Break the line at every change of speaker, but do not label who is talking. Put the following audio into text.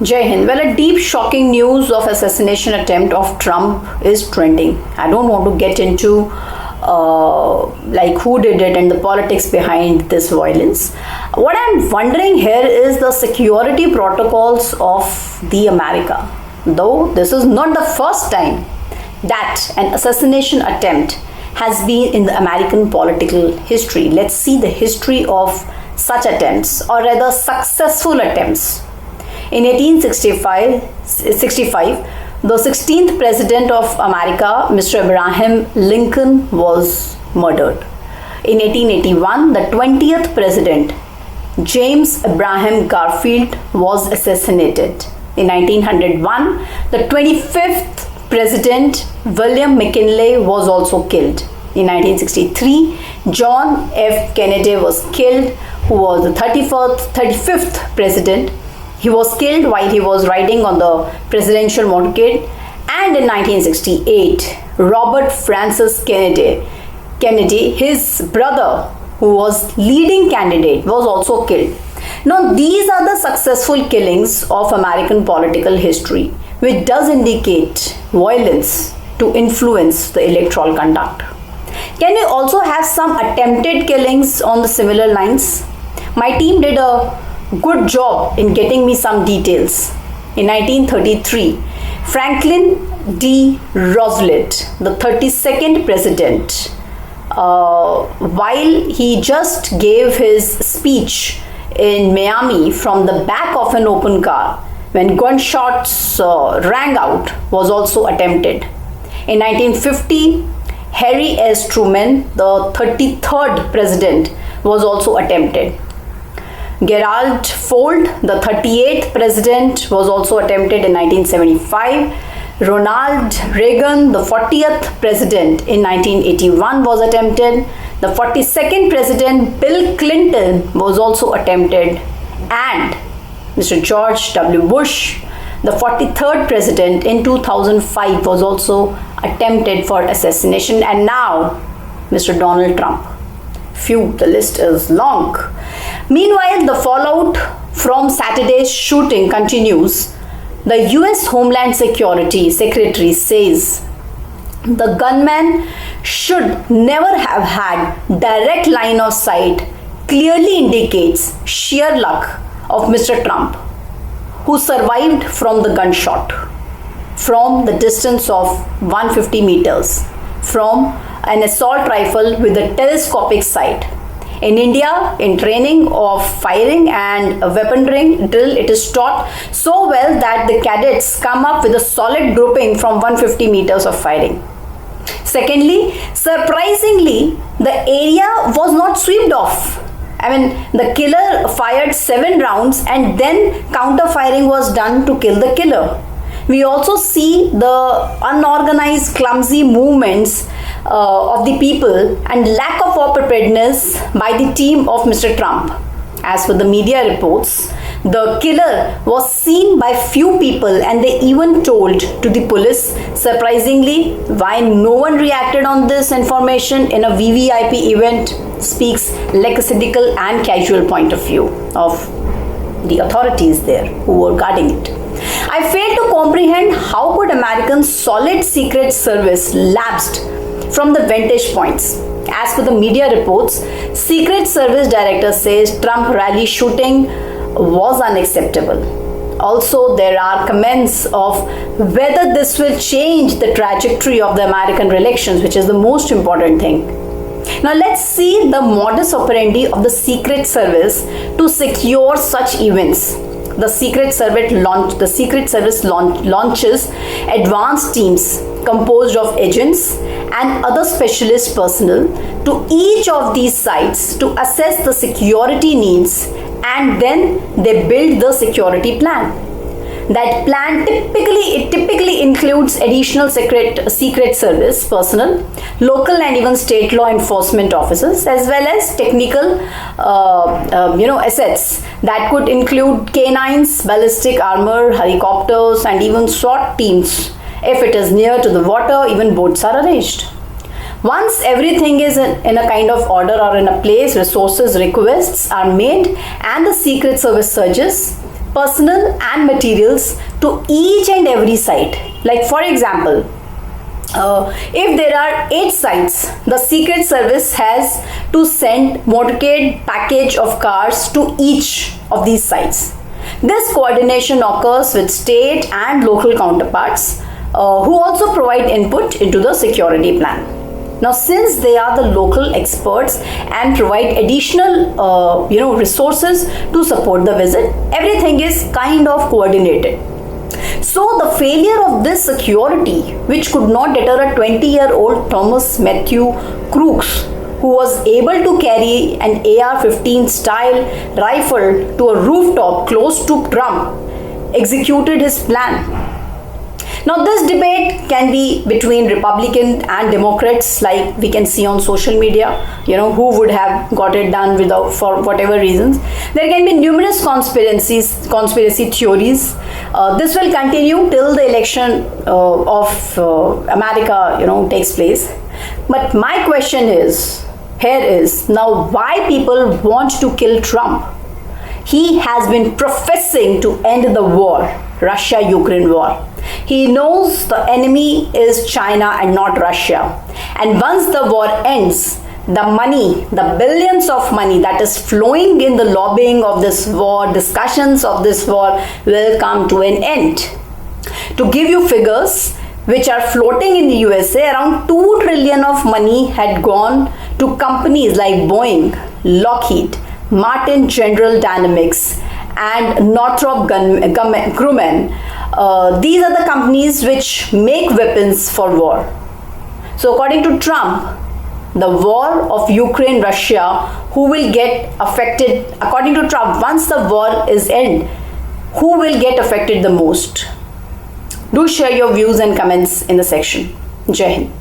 Jai Hind. Well, a deep shocking news of assassination attempt of Trump is trending. I don't want to get into like who did it and the politics behind this violence. What I'm wondering here is the security protocols of the America. Though this is not the first time that an assassination attempt has been in the American political history. Let's see the history of such attempts, or rather successful attempts. In 1865, the 16th President of America, Mr. Abraham Lincoln, was murdered. In 1881, the 20th President, James Abraham Garfield, was assassinated. In 1901, the 25th President, William McKinley, was also killed. In 1963, John F. Kennedy was killed, who was the 35th President. He was killed while he was riding on the presidential motorcade. And in 1968, Robert Francis Kennedy, his brother, who was leading candidate, was also killed. Now, these are the successful killings of American political history, which does indicate violence to influence the electoral conduct. Can we also have some attempted killings on the similar lines? My team did a good job in getting me some details. In 1933, Franklin D. Roosevelt, the 32nd president, while he just gave his speech in Miami from the back of an open car, when gunshots rang out, was also attempted. In 1950, Harry S. Truman, the 33rd president, was also attempted. Gerald Ford, the 38th president, was also attempted in 1975. Ronald Reagan, the 40th president, in 1981 was attempted. The 42nd president, Bill Clinton, was also attempted. And Mr. George W. Bush, the 43rd president, in 2005 was also attempted for assassination. And now Mr. Donald Trump. Phew, the list is long. Meanwhile, the fallout from Saturday's shooting continues. The US Homeland Security Secretary says the gunman should never have had direct line of sight, clearly indicates sheer luck of Mr. Trump, who survived from the gunshot from the distance of 150 meters from an assault rifle with a telescopic sight. In India, in training of firing and weaponry drill, it is taught so well that the cadets come up with a solid grouping from 150 meters of firing. Secondly, surprisingly, the area was not swept off. I mean, the killer fired 7 rounds and then counter firing was done to kill the killer. We also see the unorganized, clumsy movements of the people and lack of preparedness by the team of Mr. Trump. As per the media reports, the killer was seen by few people and they even told to the police. Surprisingly, why no one reacted on this information in a VVIP event speaks like a cynical and casual point of view of the authorities there who were guarding it. I fail to comprehend how could Americans' solid secret service lapsed from the vantage points. As per the media reports, Secret Service Director says Trump rally shooting was unacceptable. Also, there are comments of whether this will change the trajectory of the American elections, which is the most important thing. Now let's see the modus operandi of the Secret Service to secure such events. The Secret Service launches advanced teams composed of agents and other specialist personnel to each of these sites to assess the security needs, and then they build the security plan. That plan typically includes additional Secret Service personnel, local and even state law enforcement officers, as well as technical assets that could include canines, ballistic armor, helicopters, and even SWAT teams. If it is near to the water, even boats are arranged. Once everything is in a kind of order or in a place, resources requests are made and the Secret Service surges, personnel and materials to each and every site. Like for example, if there are 8 sites, the Secret Service has to send motorcade package of cars to each of these sites. This coordination occurs with state and local counterparts who also provide input into the security plan. Now, since they are the local experts and provide additional resources to support the visit, everything is kind of coordinated. So the failure of this security, which could not deter a 20-year-old Thomas Matthew Crooks, who was able to carry an AR-15 style rifle to a rooftop close to Trump, executed his plan. Now this debate can be between Republican and Democrats, like we can see on social media, who would have got it done without, for whatever reasons. There can be numerous conspiracy theories. This will continue till the election of America, takes place. But my question here is now, why people want to kill Trump? He has been professing to end the war, Russia-Ukraine war. He knows the enemy is China and not Russia. And once the war ends, the money, the billions of money that is flowing in the lobbying of this war, discussions of this war, will come to an end. To give you figures which are floating in the USA, around 2 trillion of money had gone to companies like Boeing, Lockheed, Martin General Dynamics, and Northrop Grumman. These are the companies which make weapons for war. So according to Trump, the war of Ukraine-Russia, who will get affected, according to Trump, once the war is end, who will get affected the most? Do share your views and comments in the section. Jai Hind.